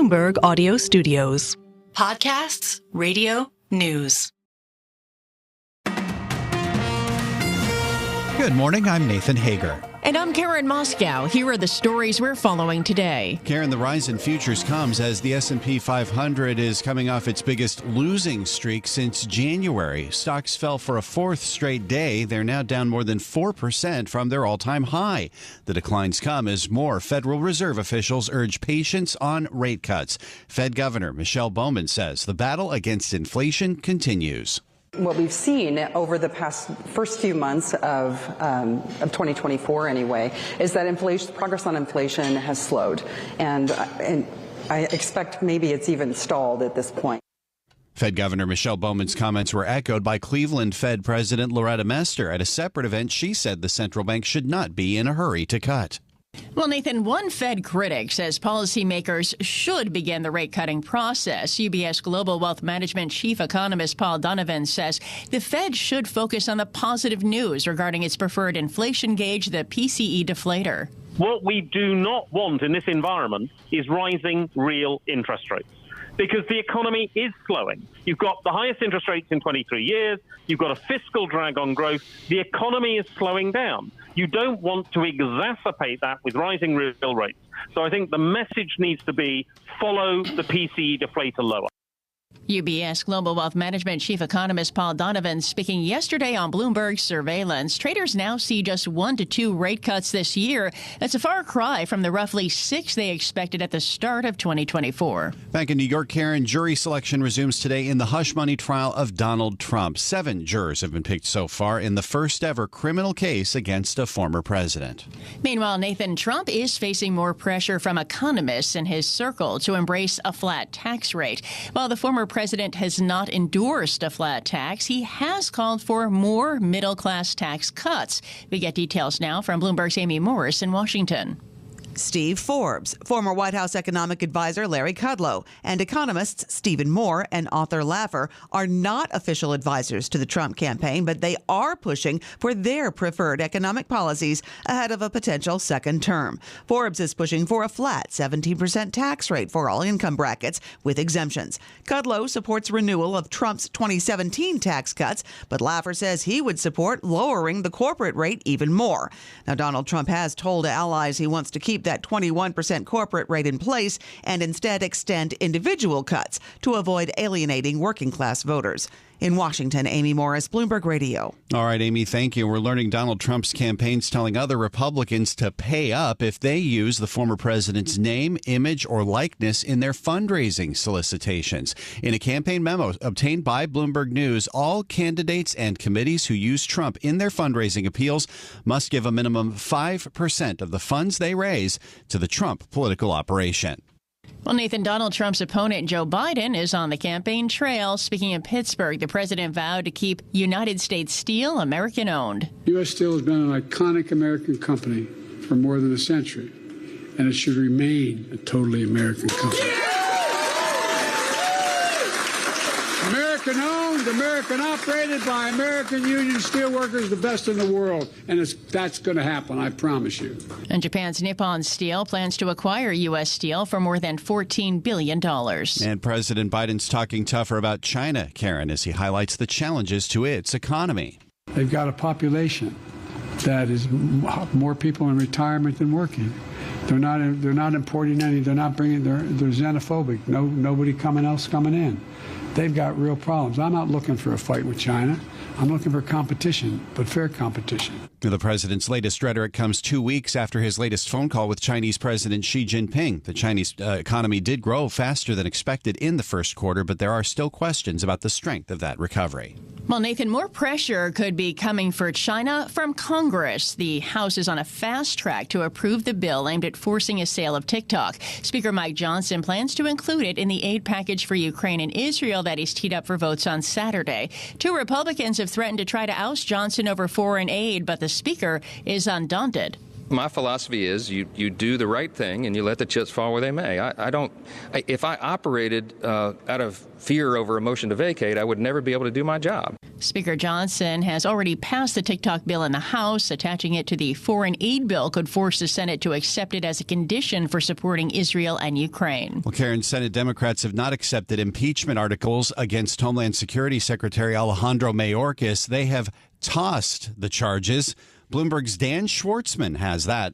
Bloomberg Audio Studios. Podcasts, radio, news. Good morning, I'm Nathan Hager. And I'm Karen Moscow. Here are the stories we're following today. Karen, the rise in futures comes as the S&P 500 is coming off its biggest losing streak since January. Stocks fell for a fourth straight day. They're now down more than 4% from their all-time high. The declines come as more Federal Reserve officials urge patience on rate cuts. Fed Governor Michelle Bowman says the battle against inflation continues. What we've seen over the first few months of 2024 anyway, is that progress on inflation has slowed. And I expect maybe it's even stalled at this point. Fed Governor Michelle Bowman's comments were echoed by Cleveland Fed President Loretta Mester. At a separate event, she said the central bank should not be in a hurry to cut. Well, Nathan, one Fed critic says policymakers should begin the rate-cutting process. UBS Global Wealth Management Chief Economist Paul Donovan says the Fed should focus on the positive news regarding its preferred inflation gauge, the PCE deflator. What we do not want in this environment is rising real interest rates, because the economy is slowing. You've got the highest interest rates in 23 years. You've got a fiscal drag on growth. The economy is slowing down. You don't want to exacerbate that with rising real rates. So I think the message needs to be follow the PCE deflator lower. UBS Global Wealth Management Chief Economist Paul Donovan speaking yesterday on Bloomberg Surveillance. Traders now see just 1 to 2 rate cuts this year. That's a far cry from the roughly 6 they expected at the start of 2024. Back in New York, Karen, jury selection resumes today in the hush money trial of Donald Trump. 7 jurors have been picked so far in the first ever criminal case against a former president. Meanwhile, Nathan, Trump is facing more pressure from economists in his circle to embrace a flat tax rate. While the former president has not endorsed a flat tax, he has called for more middle-class tax cuts. We get details now from Bloomberg's Amy Morris in Washington. Steve Forbes, former White House economic advisor Larry Kudlow, and economists Stephen Moore and Arthur Laffer are not official advisors to the Trump campaign, but they are pushing for their preferred economic policies ahead of a potential second term. Forbes is pushing for a flat 17% tax rate for all income brackets with exemptions. Kudlow supports renewal of Trump's 2017 tax cuts, but Laffer says he would support lowering the corporate rate even more. Now, Donald Trump has told allies he wants to keep that 21% corporate rate in place and instead extend individual cuts to avoid alienating working class voters. In Washington, Amy Morris, Bloomberg Radio. All right, Amy, thank you. We're learning Donald Trump's campaign's telling other Republicans to pay up if they use the former president's name, image, or likeness in their fundraising solicitations. In a campaign memo obtained by Bloomberg News, all candidates and committees who use Trump in their fundraising appeals must give a minimum 5% of the funds they raise to the Trump political operation. Well, Nathan, Donald Trump's opponent, Joe Biden, is on the campaign trail. Speaking in Pittsburgh, the president vowed to keep United States Steel American-owned. U.S. Steel has been an iconic American company for more than a century, and it should remain a totally American company. American-owned, American-operated by American union steelworkers, the best in the world. And that's going to happen, I promise you. And Japan's Nippon Steel plans to acquire U.S. Steel for more than $14 billion. And President Biden's talking tougher about China, Karen, as he highlights the challenges to its economy. They've got a population that is more people in retirement than working. They're not importing any. They're not bringing. They're xenophobic. Nobody coming in. They've got real problems. I'm not looking for a fight with China. I'm looking for competition, but fair competition. The president's latest rhetoric comes 2 weeks after his latest phone call with Chinese President Xi Jinping. The Chinese economy did grow faster than expected in the first quarter, but there are still questions about the strength of that recovery. Well, Nathan, more pressure could be coming for China from Congress. The House is on a fast track to approve the bill aimed at forcing a sale of TikTok. Speaker Mike Johnson plans to include it in the aid package for Ukraine and Israel that he's teed up for votes on Saturday. 2 Republicans have threatened to try to oust Johnson over foreign aid, but the speaker is undaunted. My philosophy is you do the right thing and you let the chips fall where they may. If I operated out of fear over a motion to vacate, I would never be able to do my job. Speaker Johnson has already passed the TikTok bill in the House. Attaching it to the foreign aid bill could force the Senate to accept it as a condition for supporting Israel and Ukraine. Well, Karen, Senate Democrats have not accepted impeachment articles against Homeland Security Secretary Alejandro Mayorkas. They have tossed the charges. Bloomberg's Dan Schwartzman has that.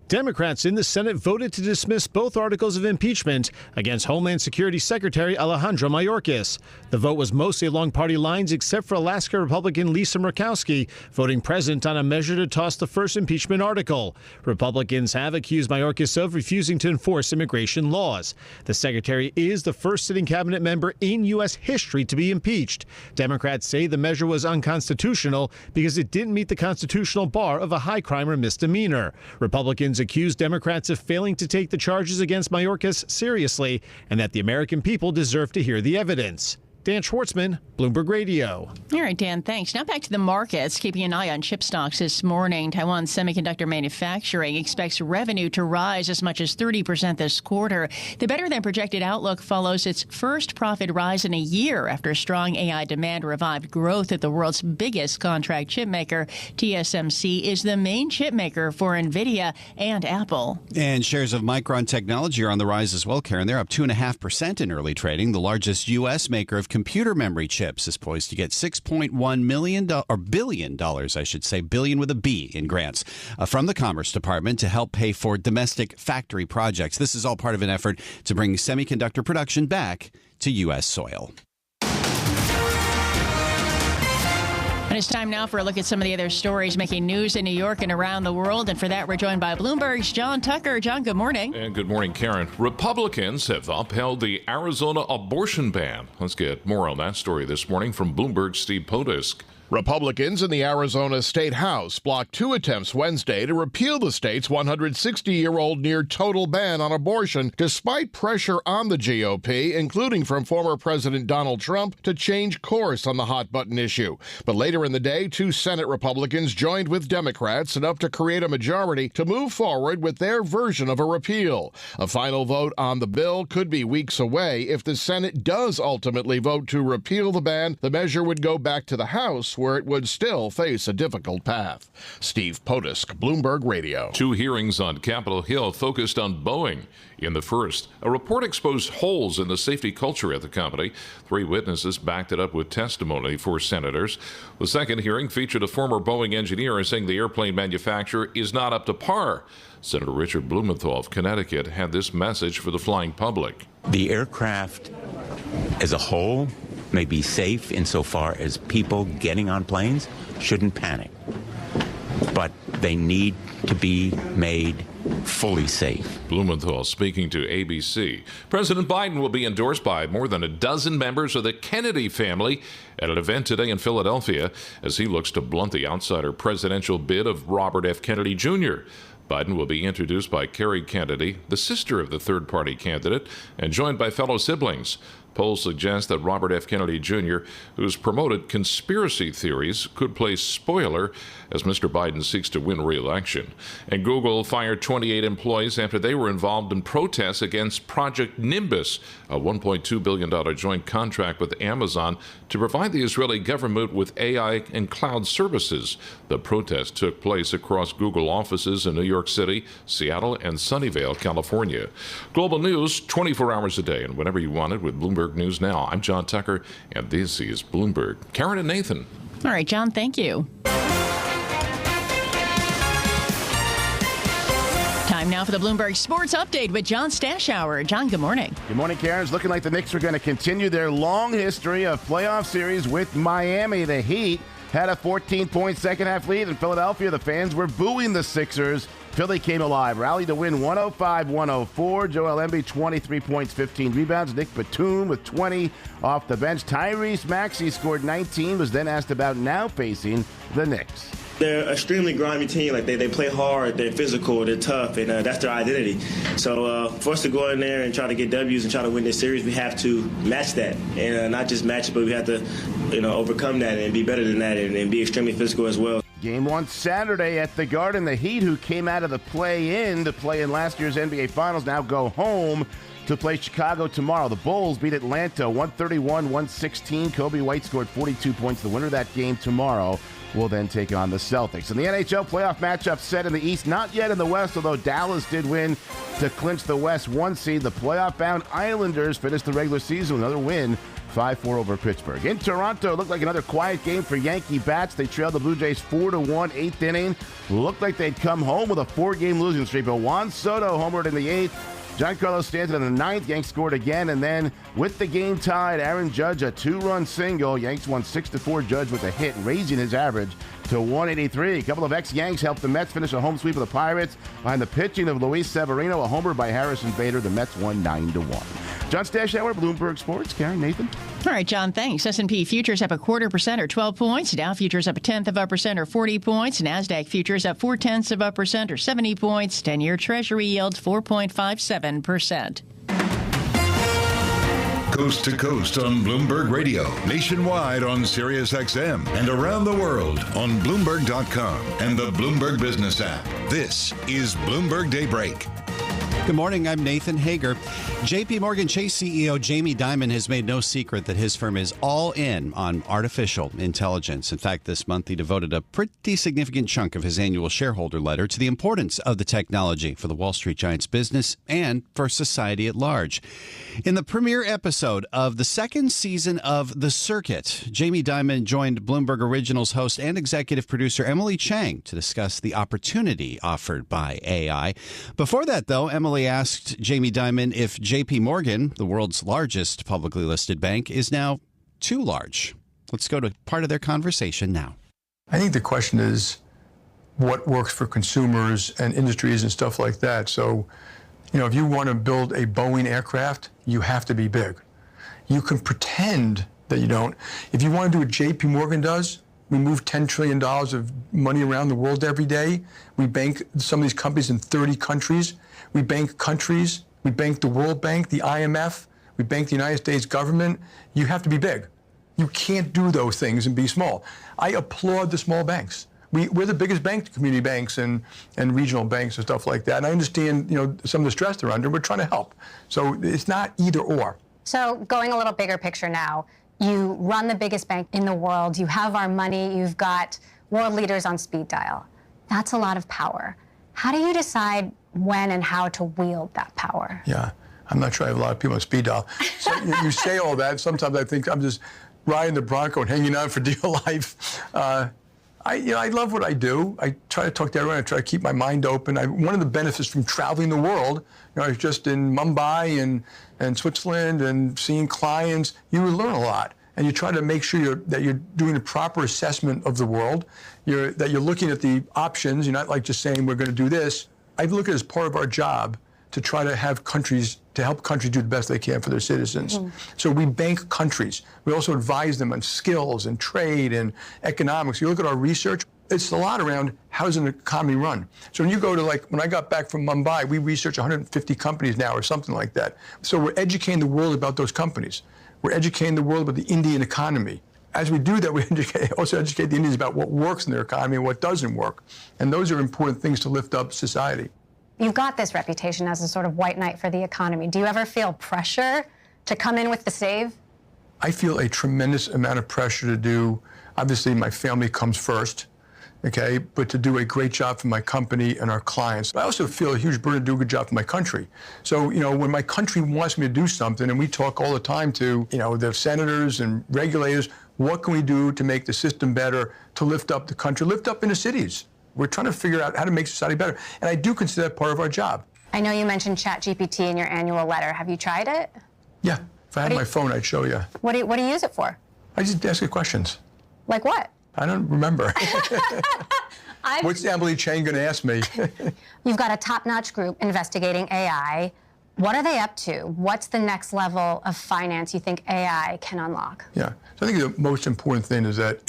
Democrats in the Senate voted to dismiss both articles of impeachment against Homeland Security Secretary Alejandro Mayorkas. The vote was mostly along party lines, except for Alaska Republican Lisa Murkowski voting present on a measure to toss the first impeachment article. Republicans have accused Mayorkas of refusing to enforce immigration laws. The secretary is the first sitting cabinet member in U.S. history to be impeached. Democrats say the measure was unconstitutional because it didn't meet the constitutional bar of a high crime or misdemeanor. Republicans accused Democrats of failing to take the charges against Mayorkas seriously and that the American people deserve to hear the evidence. Dan Schwartzman, Bloomberg Radio. All right, Dan, thanks. Now back to the markets. Keeping an eye on chip stocks this morning. Taiwan Semiconductor Manufacturing expects revenue to rise as much as 30% this quarter. The better-than-projected outlook follows its first profit rise in a year after strong AI demand revived growth at the world's biggest contract chip maker. TSMC is the main chip maker for NVIDIA and Apple. And shares of Micron Technology are on the rise as well, Karen. They're up 2.5% in early trading. The largest U.S. maker of computer memory chips is poised to get $6.1 billion, I should say, billion with a B in grants from the Commerce Department to help pay for domestic factory projects. This is all part of an effort to bring semiconductor production back to U.S. soil. And it's time now for a look at some of the other stories making news in New York and around the world. And for that, we're joined by Bloomberg's John Tucker. John, good morning. And good morning, Karen. Republicans have upheld the Arizona abortion ban. Let's get more on that story this morning from Bloomberg's Steve Potisk. Republicans in the Arizona State House blocked two attempts Wednesday to repeal the state's 160-year-old near-total ban on abortion, despite pressure on the GOP, including from former President Donald Trump, to change course on the hot-button issue. But later in the day, two Senate Republicans joined with Democrats enough to create a majority to move forward with their version of a repeal. A final vote on the bill could be weeks away. If the Senate does ultimately vote to repeal the ban, the measure would go back to the House, where it would still face a difficult path. Steve Potisk, Bloomberg Radio. Two hearings on Capitol Hill focused on Boeing. In the first, a report exposed holes in the safety culture at the company. Three witnesses backed it up with testimony for senators. The second hearing featured a former Boeing engineer saying the airplane manufacturer is not up to par. Senator Richard Blumenthal of Connecticut had this message for the flying public. The aircraft as a whole may be safe insofar as people getting on planes shouldn't panic. But they need to be made fully safe. Blumenthal speaking to ABC. President Biden will be endorsed by more than a dozen members of the Kennedy family at an event today in Philadelphia as he looks to blunt the outsider presidential bid of Robert F. Kennedy Jr. Biden will be introduced by Kerry Kennedy, the sister of the third-party candidate, and joined by fellow siblings. Polls suggest that Robert F. Kennedy Jr., who's promoted conspiracy theories, could play spoiler as Mr. Biden seeks to win re-election. And Google fired 28 employees after they were involved in protests against Project Nimbus, a $1.2 billion joint contract with Amazon to provide the Israeli government with AI and cloud services. The protest took place across Google offices in New York City, Seattle, and Sunnyvale, California. Global news 24 hours a day and whenever you want it with Bloomberg News Now. I'm John Tucker, and this is Bloomberg. Karen and Nathan. All right, John, thank you. Time now for the Bloomberg Sports Update with John Stashower. John, good morning. Good morning, Karen. It's looking like the Knicks are going to continue their long history of playoff series with Miami. The Heat had a 14-point second-half lead in Philadelphia. The fans were booing the Sixers. Philly came alive, rallied to win 105-104. Joel Embiid, 23 points, 15 rebounds. Nick Batum with 20 off the bench. Tyrese Maxey scored 19, was then asked about now facing the Knicks. They're an extremely grimy team. Like they play hard, they're physical, they're tough, and that's their identity. So for us to go in there and try to get W's and try to win this series, we have to match that, and not just match it, but we have to, overcome that and be better than that, and be extremely physical as well. Game 1 Saturday at the Garden. The Heat, who came out of the play-in to play in last year's NBA Finals, now go home to play Chicago tomorrow. The Bulls beat Atlanta 131-116. Kobe White scored 42 points. The winner of that game tomorrow will then take on the Celtics. And the NHL playoff matchup set in the East, not yet in the West, although Dallas did win to clinch the West 1 seed. The playoff-bound Islanders finished the regular season with another win, 5-4 over Pittsburgh. In Toronto, it looked like another quiet game for Yankee bats. They trailed the Blue Jays 4-1, 8th inning. Looked like they'd come home with a 4-game losing streak, but Juan Soto homered in the 8th. Giancarlo Stanton in the 9th. Yanks scored again, and then with the game tied, Aaron Judge, a 2-run single. Yanks won 6-4. Judge with a hit, raising his average to 183. A couple of ex-Yanks helped the Mets finish a home sweep of the Pirates. Behind the pitching of Luis Severino, a homer by Harrison Bader, the Mets won 9-1. John Stashauer, Bloomberg Sports. Karen, Nathan. All right, John, thanks. S&P futures up 0.25% or 12 points. Dow futures up 0.1% or 40 points. NASDAQ futures up 0.4% or 70 points. 10-year Treasury yields 4.57%. Coast to coast on Bloomberg Radio, nationwide on Sirius XM, and around the world on Bloomberg.com and the Bloomberg Business app. This is Bloomberg Daybreak. Good morning. I'm Nathan Hager. J.P. Morgan Chase CEO Jamie Dimon has made no secret that his firm is all in on artificial intelligence. In fact, this month he devoted a pretty significant chunk of his annual shareholder letter to the importance of the technology for the Wall Street Giants business and for society at large. In the premiere episode of the second season of The Circuit, Jamie Dimon joined Bloomberg Originals host and executive producer Emily Chang to discuss the opportunity offered by AI. Before that, though, Emily asked Jamie Dimon if J.P. Morgan, the world's largest publicly listed bank, is now too large. Let's go to part of their conversation now. I think the question is what works for consumers and industries and stuff like that. So, if you want to build a Boeing aircraft, you have to be big. You can pretend that you don't. If you want to do what J.P. Morgan does, we move $10 trillion of money around the world every day. We bank some of these companies in 30 countries. We bank countries. We bank the World Bank, the IMF. We bank the United States government. You have to be big. You can't do those things and be small. I applaud the small banks. We're the biggest bank to community banks and regional banks and stuff like that. And I understand, some of the stress they're under. We're trying to help. So it's not either or. So going a little bigger picture now, you run the biggest bank in the world. You have our money. You've got world leaders on speed dial. That's a lot of power. How do you decide when and how to wield that power? Yeah, I'm not sure I have a lot of people on speed dial. So you say all that. Sometimes I think I'm just riding the Bronco and hanging on for dear life. I love what I do. I try to talk to everyone. I try to keep my mind open. One of the benefits from traveling the world, I was just in Mumbai and Switzerland and seeing clients. You learn a lot, and you try to make sure that you're doing a proper assessment of the world. That you're looking at the options. You're not like just saying we're going to do this. I look at it as part of our job to try to help countries do the best they can for their citizens. So we bank countries. We also advise them on skills and trade and economics. You look at our research, it's a lot around how does an economy run. So when you go to when I got back from Mumbai, we research 150 companies now or something like that. So we're educating the world about those companies. We're educating the world about the Indian economy. As we do that, we also educate the Indians about what works in their economy and what doesn't work. And those are important things to lift up society. You've got this reputation as a sort of white knight for the economy. Do you ever feel pressure to come in with the save? I feel a tremendous amount of pressure to do. Obviously, my family comes first, okay, but to do a great job for my company and our clients. I also feel a huge burden to do a good job for my country. So, when my country wants me to do something, and we talk all the time to, the senators and regulators, what can we do to make the system better, to lift up the country, lift up inner cities? We're trying to figure out how to make society better. And I do consider that part of our job. I know you mentioned ChatGPT in your annual letter. Have you tried it? Yeah. If I had my phone, I'd show you. What do you use it for? I just ask it questions. Like what? I don't remember. What's Emily Chang going to ask me? You've got a top-notch group investigating AI. What are they up to? What's the next level of finance you think AI can unlock? Yeah. So I think the most important thing is that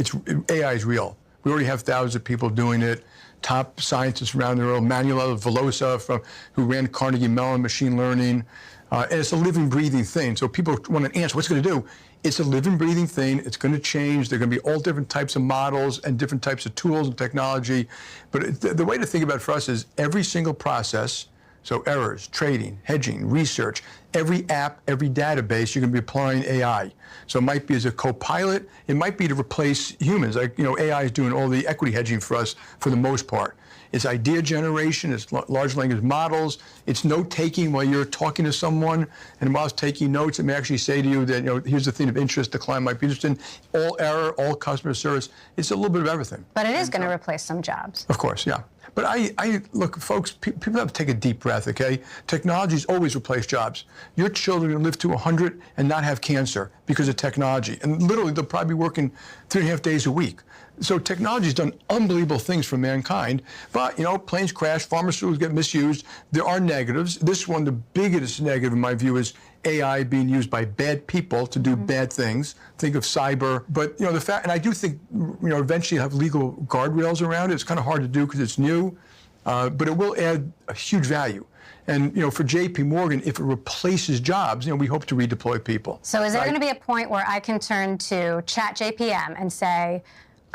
AI is real. We already have thousands of people doing it. Top scientists around the world, Manuel Velosa, who ran Carnegie Mellon Machine Learning, And it's a living, breathing thing. So people want to answer, what's it going to do? It's a living, breathing thing. It's going to change. There are going to be all different types of models and different types of tools and technology. But the way to think about it for us is every single process, so errors, trading, hedging, research, every app, every database, you're going to be applying AI. So it might be as a co-pilot. It might be to replace humans. Like, AI is doing all the equity hedging for us for the most part. It's idea generation, it's large language models, it's note-taking while you're talking to someone, and while it's taking notes, it may actually say to you that, here's the thing of interest the client might be interested in, all error, all customer service. It's a little bit of everything. But it is going to replace some jobs. Of course, yeah. But I look, folks, people have to take a deep breath, okay? Technology's always replaced jobs. Your children can live to 100 and not have cancer because of technology. And literally, they'll probably be working 3.5 days a week. So technology's done unbelievable things for mankind. But, planes crash, pharmaceuticals get misused. There are negatives. This one, the biggest negative in my view, is AI being used by bad people to do bad things. Think of cyber. But, the fact, and I do think, eventually have legal guardrails around it. It's kind of hard to do because it's new, but it will add a huge value. And, for JP Morgan, if it replaces jobs, we hope to redeploy people. So is there going to be a point where I can turn to Chat JPM and say,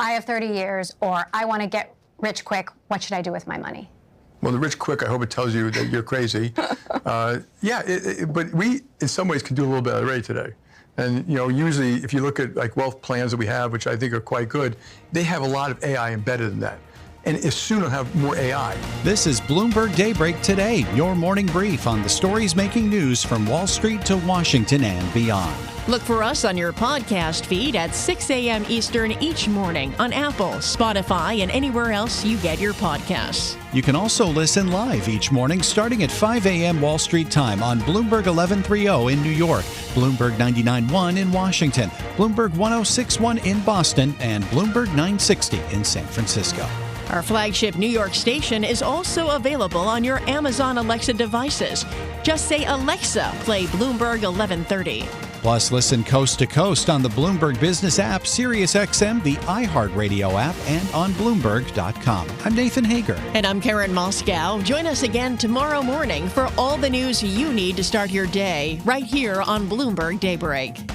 I have 30 years, or I want to get rich quick, what should I do with my money? Well, the rich quick, I hope it tells you that you're crazy. But we, in some ways, can do a little bit already today. And, usually, if you look at like wealth plans that we have, which I think are quite good, they have a lot of AI embedded in that. And soon it'll have more AI. This is Bloomberg Daybreak Today, your morning brief on the stories making news from Wall Street to Washington and beyond. Look for us on your podcast feed at 6 a.m. Eastern each morning on Apple, Spotify, and anywhere else you get your podcasts. You can also listen live each morning starting at 5 a.m. Wall Street time on Bloomberg 1130 in New York, Bloomberg 99.1 in Washington, Bloomberg 106.1 in Boston, and Bloomberg 960 in San Francisco. Our flagship New York station is also available on your Amazon Alexa devices. Just say, Alexa, play Bloomberg 1130. Plus, listen coast to coast on the Bloomberg Business app, SiriusXM, the iHeartRadio app, and on Bloomberg.com. I'm Nathan Hager. And I'm Karen Moscow. Join us again tomorrow morning for all the news you need to start your day right here on Bloomberg Daybreak.